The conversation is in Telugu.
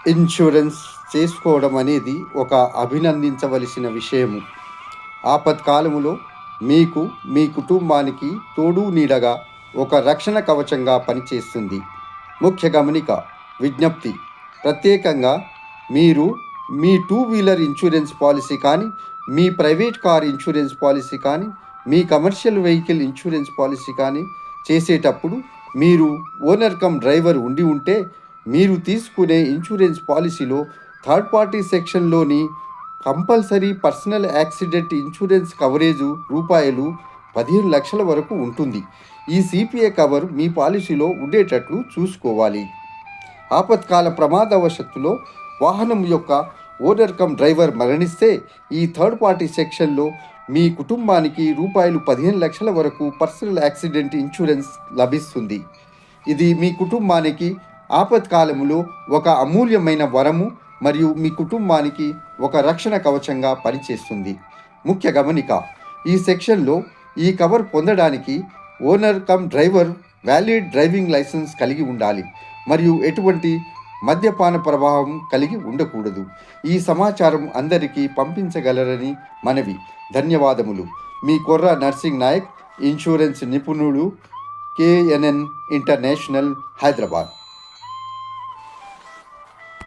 ఇన్సూరెన్స్ చేసుకోవడం అనేది ఒక అభినందించవలసిన విషయము. ఆపత్కాలములో మీకు, మీ కుటుంబానికి తోడు నీడగా ఒక రక్షణ కవచంగా పనిచేస్తుంది. ముఖ్య గమనిక, విజ్ఞప్తి: ప్రత్యేకంగా మీరు మీ 2 వీలర్ ఇన్సూరెన్స్ పాలసీ కానీ, మీ ప్రైవేట్ కార్ ఇన్సూరెన్స్ పాలసీ కానీ, మీ కమర్షియల్ వెహికల్ ఇన్సూరెన్స్ పాలసీ కానీ చేసేటప్పుడు మీరు ఓనర్ కమ్ డ్రైవర్ ఉంటే మీరు తీసుకునే ఇన్సూరెన్స్ పాలసీలో థర్డ్ పార్టీ సెక్షన్లోని compulsory personal accident insurance coverage రూపాయలు 15 లక్షల వరకు ఉంటుంది. ఈ సిపిఏ కవర్ మీ పాలసీలో ఉండేటట్లు చూసుకోవాలి. ఆపత్కాల ప్రమాదవశత్తులో వాహనం యొక్క ఓనర్ కమ్ డ్రైవర్ మరణిస్తే ఈ థర్డ్ పార్టీ సెక్షన్లో మీ కుటుంబానికి రూపాయలు 15 లక్షల వరకు పర్సనల్ యాక్సిడెంట్ ఇన్సూరెన్స్ లభిస్తుంది. ఇది మీ కుటుంబానికి ఆపత్కాలములో ఒక అమూల్యమైన వరము మరియు మీ కుటుంబానికి ఒక రక్షణ కవచంగా పనిచేస్తుంది. ముఖ్య గమనిక: ఈ సెక్షన్లో ఈ కవర్ పొందడానికి owner cum driver valid driving licence కలిగి ఉండాలి మరియు ఎటువంటి మద్యపాన ప్రభావం కలిగి ఉండకూడదు. ఈ సమాచారం అందరికీ పంపించగలరని మనవి. ధన్యవాదములు. మీ కొర్ర నర్సింగ్ నాయక్, ఇన్సూరెన్స్ నిపుణుడు, KNN ఇంటర్నేషనల్, హైదరాబాద్.